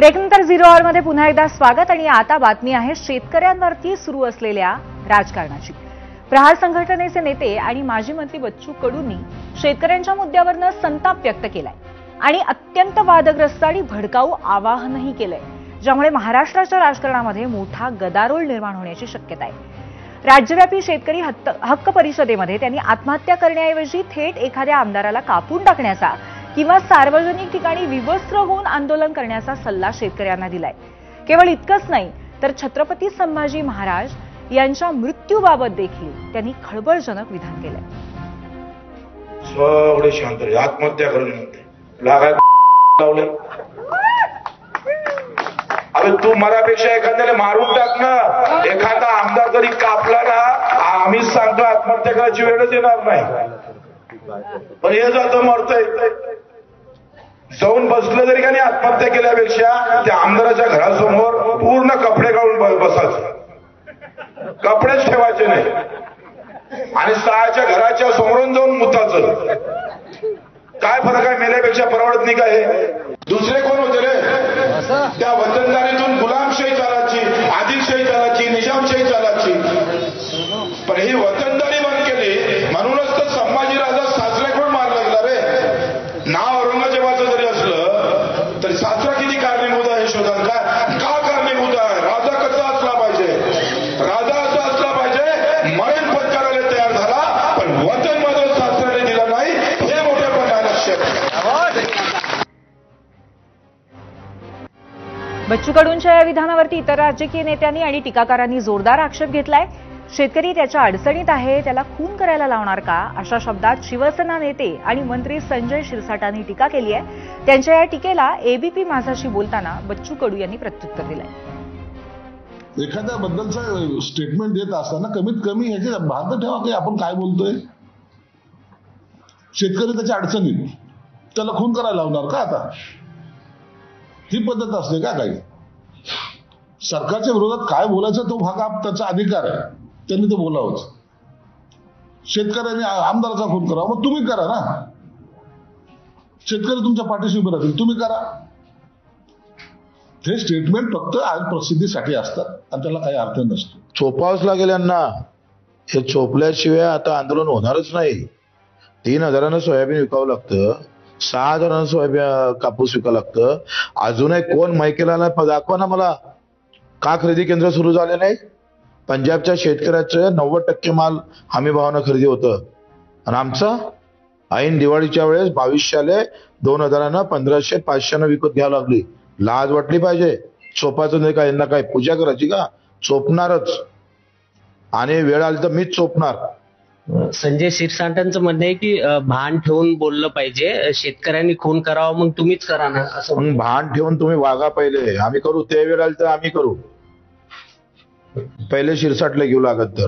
ब्रेकनंतर 0 आवरमध्ये पुन्हा एकदा स्वागत आणि आता बातमी आहे शेतकऱ्यांवरती सुरू असलेल्या राजकारणाची। प्रहार संघटनेचे नेते आणि माजी मंत्री बच्चू कडूंनी शेतकऱ्यांच्या मुद्द्यावरून संताप व्यक्त केलाय आणि अत्यंत वादग्रस्त आणि भडकाऊ आवाहनही केलंय, ज्यामुळे महाराष्ट्राच्या राजकारणामध्ये मोठा गदारोळ निर्माण होण्याची शक्यता आहे। राज्यव्यापी शेतकरी हक्क परिषदेमध्ये त्यांनी आत्महत्या करण्याऐवजी थेट एखाद्या आमदाराला कापून टाकण्याचा किंवा सार्वजनिक ठिकाणी विवस्त्र होऊन आंदोलन करण्याचा सल्ला शेतकऱ्यांना दिलाय। केवळ इतकंच नाही तर छत्रपती संभाजी महाराज यांच्या मृत्यूबाबत देखील त्यांनी खळबळजनक विधान केलंय। सगळे शांत रे, आत्महत्या करून लागाय लावले। अरे तू मरापेक्षा एखाद्याला मारून टाक ना, एखादा आमदार जरी कापला ना, आम्हीच सांगतो आत्महत्या करायची वेळच येणार नाही। पण हे जातं मरतंय, जाऊन बसलं जरी का नाही, आत्महत्या केल्यापेक्षा त्या आमदाराच्या घरासमोर पूर्ण कपडे काढून बसायचं, कपडेच ठेवायचे नाही आणि सहाच्या घराच्या समोरून जाऊन मुताचं। काय फरक आहे? मेल्यापेक्षा परवडत नाही का? हे दुसरे कोण होते रे? त्या वतनदारीतून गुलामशाही चालायची, आदिलशाही चालायची, निजामशाही चालायची, पण ही वतनदारी बंद केली। म्हणूनच तर संभाजीराजा सासऱ्याकडून मार लागला रे। नाव औरंगजेबाचं जरी असलं तरी सासरा किती कारणीभूत आहे शोधाल का कारणीभूत आहे? राजा कसा असला पाहिजे? राजा असा असला पाहिजे मरण पत्करायला तयार झाला, पण वतन मात्र सासऱ्याने दिला नाही, हे मोठेपण आहे लक्षात। बच्चू कडूंच्या या विधानावरती इतर राजकीय नेत्यांनी आणि टीकाकारांनी जोरदार आक्षेप घेतलाय। शेतकरी त्याच्या अडचणीत आहे, त्याला खून करायला लावणार का, अशा शब्दात शिवसेना नेते आणि मंत्री संजय शिरसाटांनी टीका केली आहे। त्यांच्या या टीकेला एबीपी माझाशी बोलताना बच्चू कडू यांनी प्रत्युत्तर दिलंय। एखाद्याबद्दलचं स्टेटमेंट देत असताना कमीत कमी ह्याचे भान ठेवा की आपण काय बोलतोय। शेतकरी त्याच्या अडचणीत, त्याला खून करायला लावणार का? आता ही पद्धत असते का? काही सरकारच्या विरोधात काय बोलायचं तो भाग त्याचा अधिकार आहे, त्यांनी ते बोलावंच। शेतकऱ्यांनी आमदाराचा खून करा, मग तुम्ही करा ना। शेतकरी तुमच्या पाठीशी उभे राहतील, तुम्ही करा। हे स्टेटमेंट फक्त आज प्रसिद्धीसाठी असतात आणि त्याला काही अर्थ नसतो। चोपावंच लागेल यांना, हे चोपल्याशिवाय आता आंदोलन होणारच नाही। 3,000 सोयाबीन विकावं लागतं, 6,000 कापूस विकावं लागतं। अजूनही कोण माहिकेला दाखवा ना मला, का खरेदी केंद्र सुरू झाले नाही? पंजाबच्या शेतकऱ्याचं 90% माल हमी भावानं खरेदी होतं आणि आमचा ऐन दिवाळीच्या वेळेस 2200 2,000 1,500 500 विकत घ्यावं लागली। लाज वाटली पाहिजे। चोपायचं नाही का? यांना काय पूजा करायची का? चोपणारच, आणि वेळ आली तर मीच चोपणार। संजय शिरसाटांचं म्हणणं आहे की भान ठेवून बोललं पाहिजे, शेतकऱ्यांनी खून करावा मग तुम्हीच करा ना असं। मग भान ठेवून तुम्ही वागा, पहिले आम्ही करू, ते वेळ आली तर आम्ही करू, पहिले शिरसाटला घेऊ लागत तर।